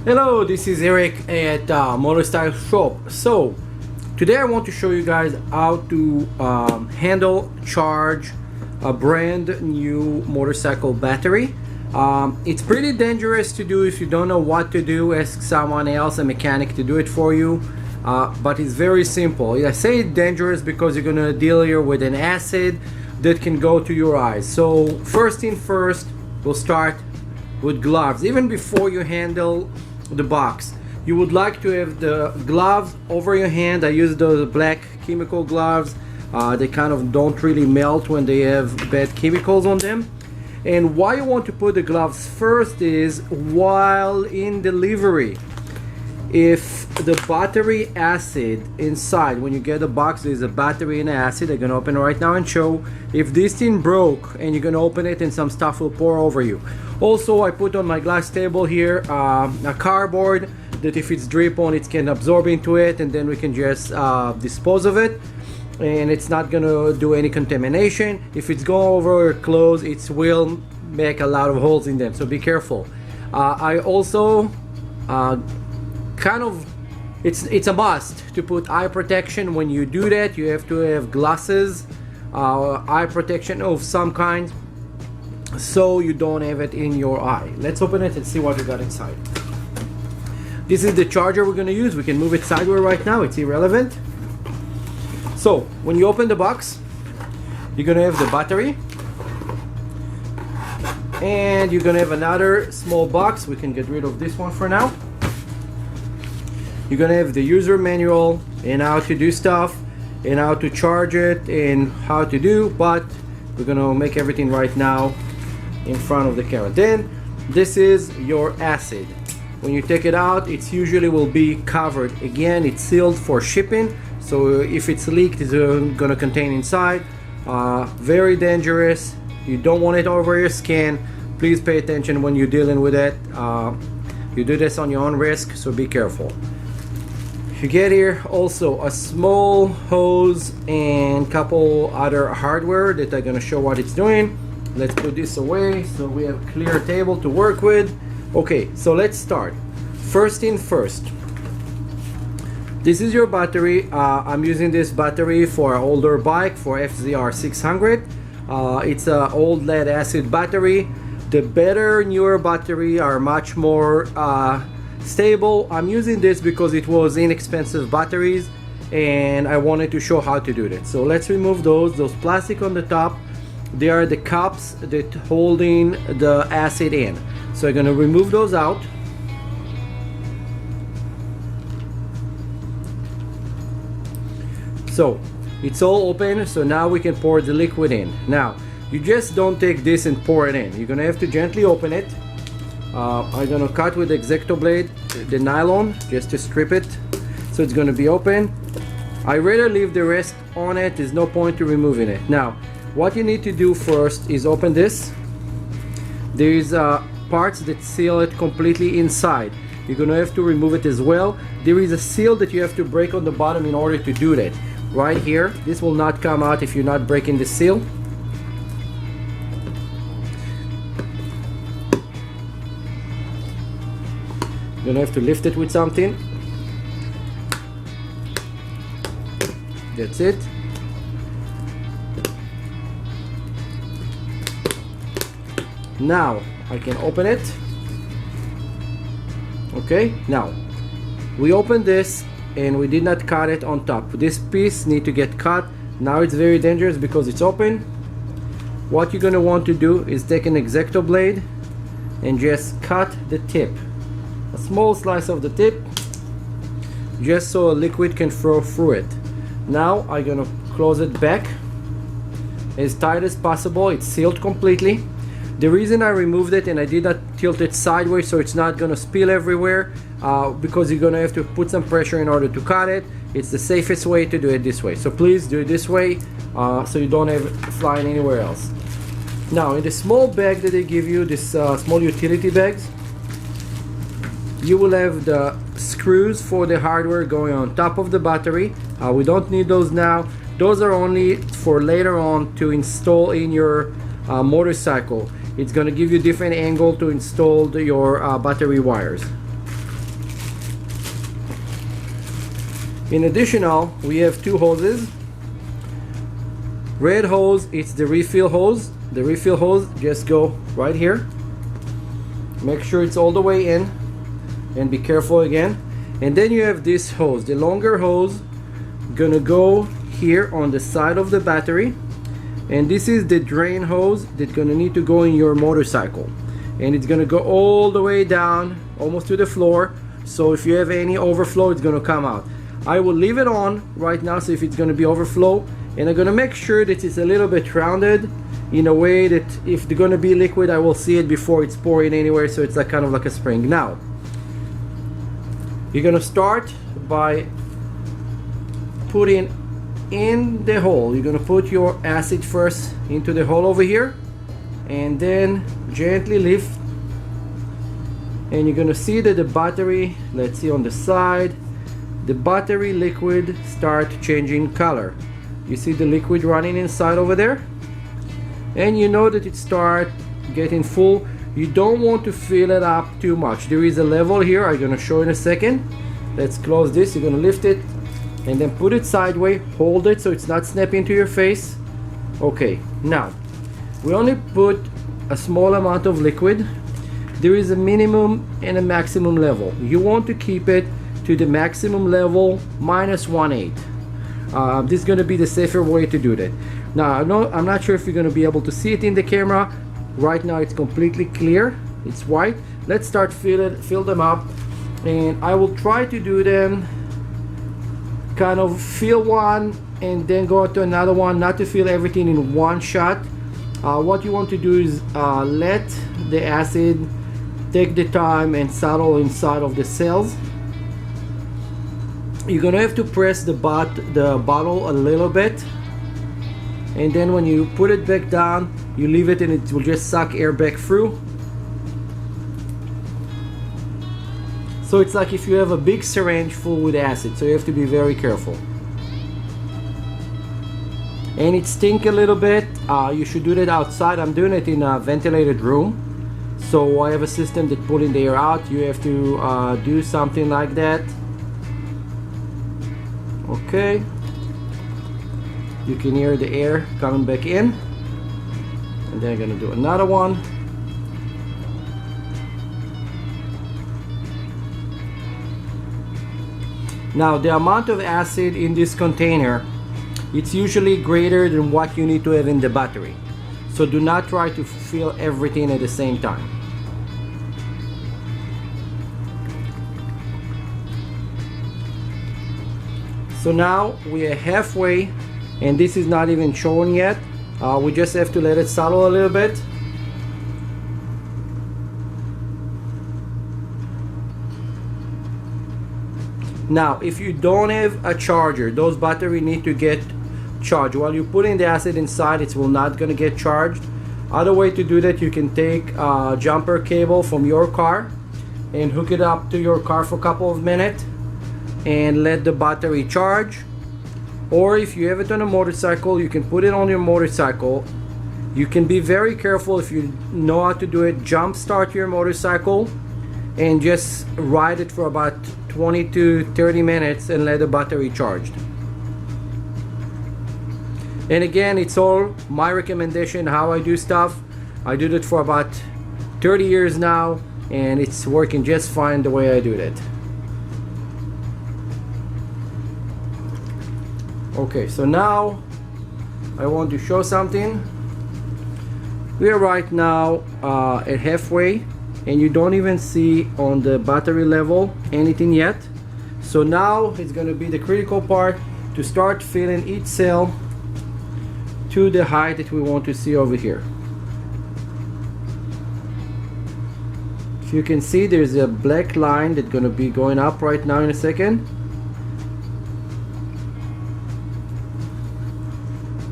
Hello, this is Eric at MotoStyles shop. So today I want to show you guys how to handle, charge a brand new motorcycle battery. It's pretty dangerous to do. If you don't know what to do, ask someone else, a mechanic, to do it for you. But it's very simple. I say it's dangerous because you're gonna deal here with an acid that can go to your eyes. So first thing first, we'll start with gloves. Even before you handle the box, you would like to have the gloves over your hand. I use the black chemical gloves. They kind of don't really melt when they have bad chemicals on them. And why you want to put the gloves first is while in delivery, if the battery acid inside, when you get the box, there's a battery and acid. I'm gonna open right now and show. If this thing broke and you're gonna open it and some stuff will pour over you. Also, I put on my glass table here a cardboard that if it's drip on, it can absorb into it, and then we can just dispose of it, and it's not gonna do any contamination. If it's going over your clothes, it will make a lot of holes in them, so be careful. I also it's a must to put eye protection. When you do that, you have to have glasses, eye protection of some kind, so you don't have it in your eye. Let's open it and see what we got inside. This is the charger we're going to use. We can move it sideways right now, it's irrelevant. So when you open the box, you're going to have the battery, and you're going to have another small box. We can get rid of this one for now. You're going to have the user manual and how to do stuff and how to charge it and how to do, but we're going to make everything right now in front of the camera. Then this is your acid. When you take it out, it usually will be covered. Again, it's sealed for shipping, so if it's leaked, it's going to contain inside. Very dangerous. You don't want it over your skin. Please pay attention when you're dealing with it. You do this on your own risk, so be careful. You get here also a small hose and couple other hardware that I'm going to show what it's doing. Let's put this away so we have a clear table to work with. Okay, so let's start. First thing first, this is your battery. I'm using this battery for an older bike, for FZR 600. It's an old lead acid battery. The better, newer battery are much more stable. I'm using this because it was inexpensive batteries and I wanted to show how to do that. So let's remove those plastic on the top. They are the cups that holding the acid in. So I'm gonna remove those out. So it's all open, so now we can pour the liquid in. Now you just don't take this and pour it in. You're gonna have to gently open it. I'm gonna cut with the X-Acto blade the nylon just to strip it, so it's gonna be open. I rather leave the rest on it. There's no point to removing it. Now what you need to do first is open this. There is parts that seal it completely inside. You're gonna have to remove it as well. There is a seal that you have to break on the bottom in order to do that. Right here, this will not come out if you're not breaking the seal. You're gonna have to lift it with something. That's it. Now I can open it. Okay, now we open this and we did not cut it on top. This piece need to get cut. Now it's very dangerous because it's open. What you're gonna want to do is take an X-Acto blade and just cut the tip, a small slice of the tip, just so a liquid can flow through it. Now I'm gonna close it back as tight as possible. It's sealed completely. The reason I removed it and I did not tilt it sideways so it's not gonna spill everywhere, because you're gonna have to put some pressure in order to cut it. It's the safest way to do it this way. So please do it this way so you don't have it flying anywhere else. Now in the small bag that they give you, this small utility bags, you will have the screws for the hardware going on top of the battery. We don't need those now. Those are only for later on to install in your motorcycle. It's going to give you different angle to install your battery wires. In additional, we have two hoses. Red hose, it's the refill hose. The refill hose just go right here. Make sure it's all the way in, and be careful again. And then you have this hose, the longer hose, gonna go here on the side of the battery. And this is the drain hose that's gonna need to go in your motorcycle. And it's gonna go all the way down, almost to the floor. So if you have any overflow, it's gonna come out. I will leave it on right now, so if it's gonna be overflow. And I'm gonna make sure that it's a little bit rounded in a way that if it's gonna be liquid, I will see it before it's pouring anywhere, so it's like kind of like a spring. Now, you're gonna start by putting in the hole. You're gonna put your acid first into the hole over here, and then gently lift, and you're gonna see that the battery, let's see on the side, the battery liquid start changing color. You see the liquid running inside over there, and you know that it start getting full. You don't want to fill it up too much. There is a level here, I'm gonna show in a second. Let's close this. You're gonna lift it and then put it sideways, hold it so it's not snapping to your face. Okay, now we only put a small amount of liquid. There is a minimum and a maximum level. You want to keep it to the maximum level minus 1/8. This is going to be the safer way to do that. Now, I'm not sure if you're going to be able to see it in the camera. Right now it's completely clear, it's white. Let's start fill them up, and I will try to do them kind of fill one and then go to another one, not to fill everything in one shot. What you want to do is let the acid take the time and settle inside of the cells. You're gonna have to press the bottle a little bit, and then when you put it back down, you leave it and it will just suck air back through. So it's like if you have a big syringe full with acid, so you have to be very careful. And it stinks a little bit. You should do that outside. I'm doing it in a ventilated room, so I have a system that pulling the air out. You have to do something like that. Okay, you can hear the air coming back in, and then I'm gonna do another one. Now, the amount of acid in this container, it's usually greater than what you need to have in the battery, so do not try to fill everything at the same time. So now we are halfway, and this is not even showing yet. We just have to let it settle a little bit. Now, if you don't have a charger, those batteries need to get charged. While you're putting the acid inside, it will not gonna get charged. Other way to do that, you can take a jumper cable from your car and hook it up to your car for a couple of minutes and let the battery charge. Or if you have it on a motorcycle, you can put it on your motorcycle. You can be very careful, if you know how to do it, jump start your motorcycle and just ride it for about 20 to 30 minutes and let the battery charged. And again, it's all my recommendation how I do stuff. I do it for about 30 years now, and it's working just fine the way I do that. Okay, so now I want to show something. We are right now at halfway, and you don't even see on the battery level anything yet. So now it's going to be the critical part to start filling each cell to the height that we want to see over here. If you can see, there's a black line that's going to be going up right now in a second.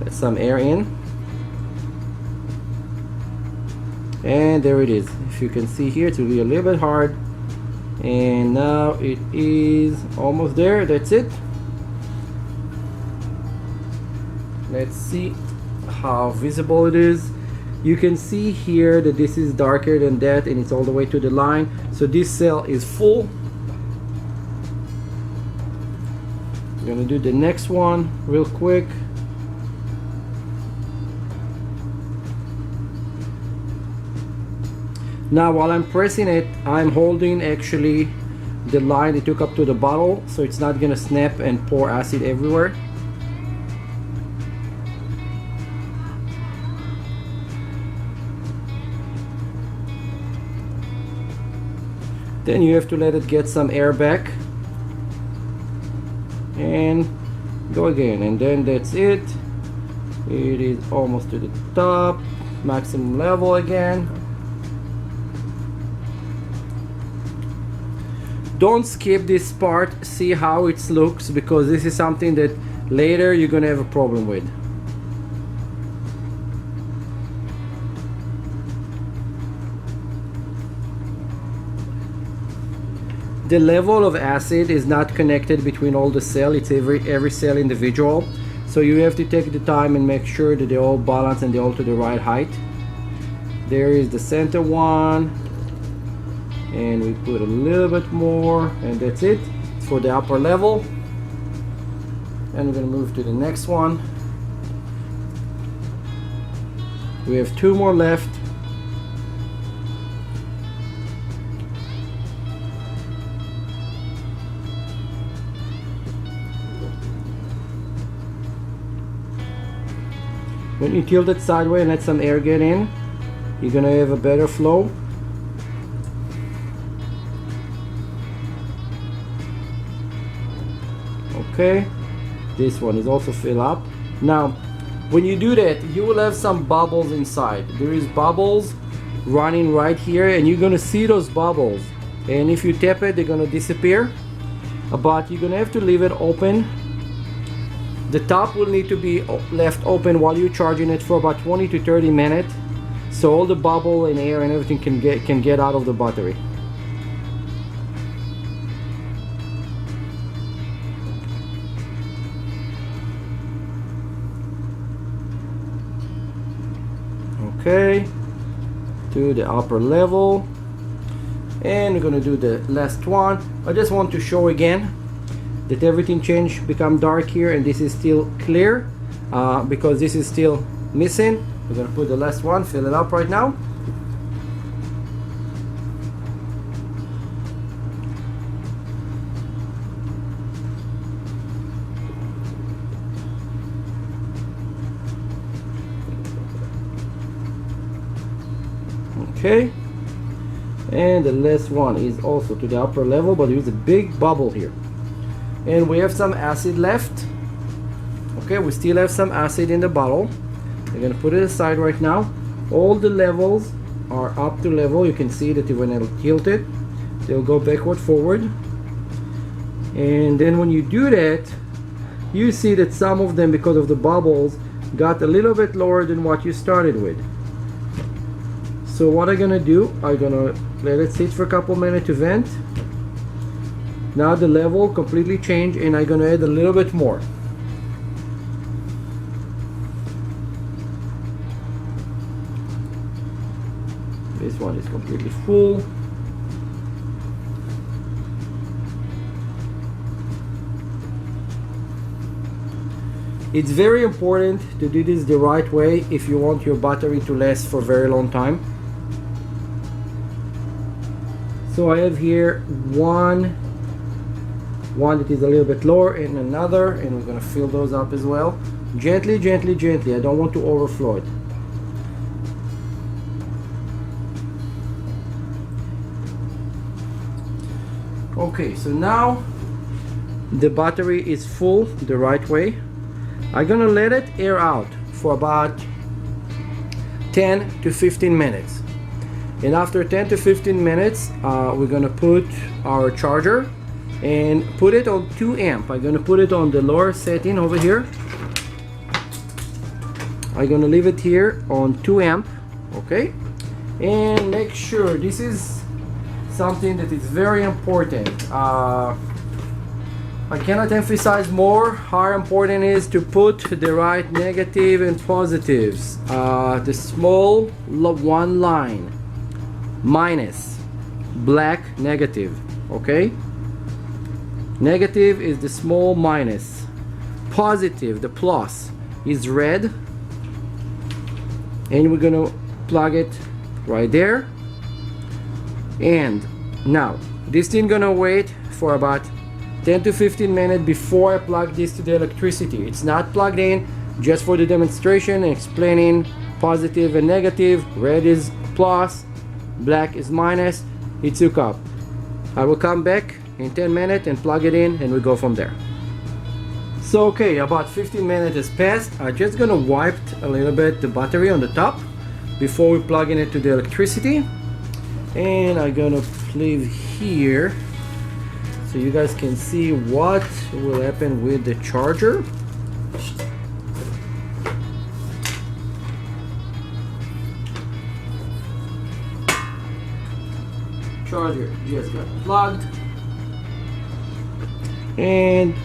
Let some air in, and there it is. If you can see here, it will be a little bit hard, and now it is almost there. That's it. Let's see how visible it is. You can see here that this is darker than that, and it's all the way to the line. So this cell is full. I'm gonna do the next one real quick. Now while I'm pressing it, I'm holding actually the line it took up to the bottle, so it's not gonna snap and pour acid everywhere. Then you have to let it get some air back and go again, and then that's it. It is almost to the top, maximum level again. Don't skip this part, see how it looks, because this is something that later you're gonna have a problem with. The level of acid is not connected between all the cells, it's every cell individual. So you have to take the time and make sure that they all balance and they all to the right height. There is the center one, and we put a little bit more, and that's it for the upper level. And we're going to move to the next one. We have 2 more left. When you tilt it sideways and let some air get in, you're going to have a better flow. Okay, this one is also filled up. Now when you do that, you will have some bubbles inside. There is bubbles running right here, and you're gonna see those bubbles, and if you tap it, they're gonna disappear, but you're gonna have to leave it open. The top will need to be left open while you're charging it for about 20 to 30 minutes, so all the bubble and air and everything can get out of the battery. Okay, to the upper level, and we're gonna do the last one. I just want to show again that everything changed, become dark here, and this is still clear because this is still missing. We're gonna put the last one, fill it up right now. Okay, and the last one is also to the upper level, but there's a big bubble here, and we have some acid left. Okay, we still have some acid in the bottle. We're gonna put it aside right now. All the levels are up to level. You can see that when I tilt it, they'll go backward, forward, and then when you do that, you see that some of them, because of the bubbles, got a little bit lower than what you started with. So what I'm gonna do, I'm gonna let it sit for a couple minutes to vent. Now the level completely changed, and I'm gonna add a little bit more. This one is completely full. It's very important to do this the right way if you want your battery to last for a very long time. So I have here one that is a little bit lower, and another, and we're going to fill those up as well. Gently, gently, gently. I don't want to overflow it. Okay, so now the battery is full the right way. I'm gonna let it air out for about 10 to 15 minutes. And after 10 to 15 minutes, we're gonna put our charger and put it on 2 amp. I'm gonna put it on the lower setting over here. I'm gonna leave it here on 2 amp, okay? And make sure, this is something that is very important. I cannot emphasize more how important it is to put the right negative and positives. The small one line, minus, black, negative, okay? Negative is the small minus. positive, the plus, is red, and we're gonna plug it right there. And now this thing gonna wait for about 10 to 15 minutes before I plug this to the electricity. It's not plugged in, just for the demonstration and explaining positive and negative. Red is plus, black is minus. It's hooked up. I will come back in 10 minutes and plug it in, and we go from there. So okay, about 15 minutes has passed. I'm just gonna wipe a little bit the battery on the top before we plug in it to the electricity. And I'm gonna leave here so you guys can see what will happen with the charger. Charger just got plugged, and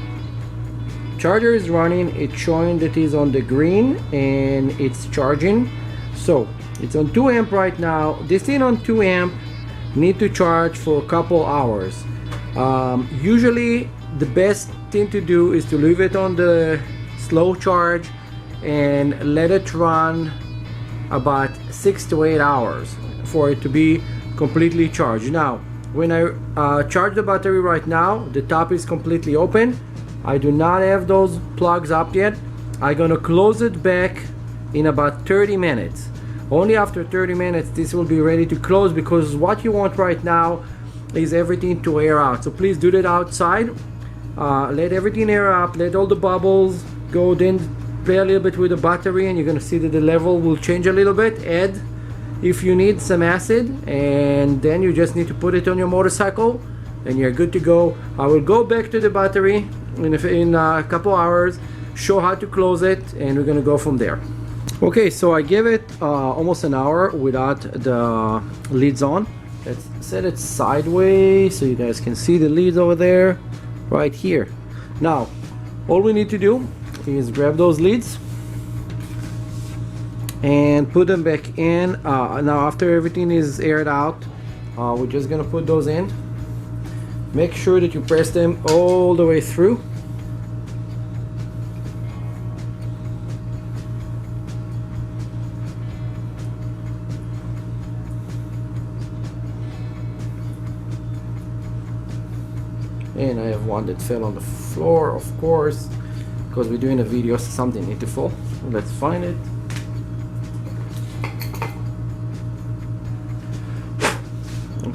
charger is running. It's showing that it's on the green and it's charging. So it's on 2 amp right now. This thing on 2 amp need to charge for a couple hours. Usually the best thing to do is to leave it on the slow charge and let it run about 6 to 8 hours for it to be completely charged. Now when I charge the battery right now, the top is completely open. I do not have those plugs up yet. I'm gonna close it back in about 30 minutes. Only after 30 minutes this will be ready to close, because what you want right now is everything to air out. So please do that outside. Let everything air up, let all the bubbles go, then play a little bit with the battery, and you're gonna see that the level will change a little bit. Add, if you need, some acid, and then you just need to put it on your motorcycle and you're good to go. I will go back to the battery in a couple hours, show how to close it, and we're gonna go from there. Okay, so I gave it almost an hour without the lids on. Let's set it sideways so you guys can see the leads over there, right here. Now all we need to do is grab those leads and put them back in. Now after everything is aired out, we're just gonna put those in. Make sure that you press them all the way through. And I have one that fell on the floor, of course, because we're doing a video, so something need to fall. Let's find it.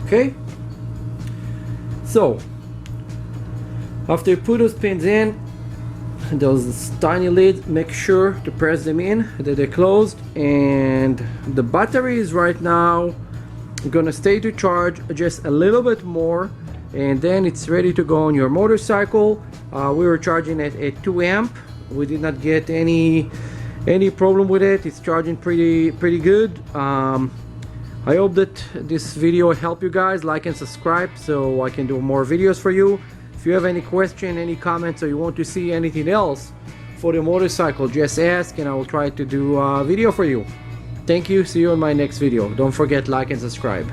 Okay, so after you put those pins in, those tiny lids, make sure to press them in, that they're closed. And the battery is right now gonna stay to charge just a little bit more, and then it's ready to go on your motorcycle. We were charging it at 2 amp. We did not get any problem with it. It's charging pretty good. I hope that this video helped you guys. Like and subscribe so I can do more videos for you. If you have any question, any comments, or you want to see anything else for the motorcycle, just ask and I will try to do a video for you. Thank you. See you in my next video. Don't forget, like and subscribe.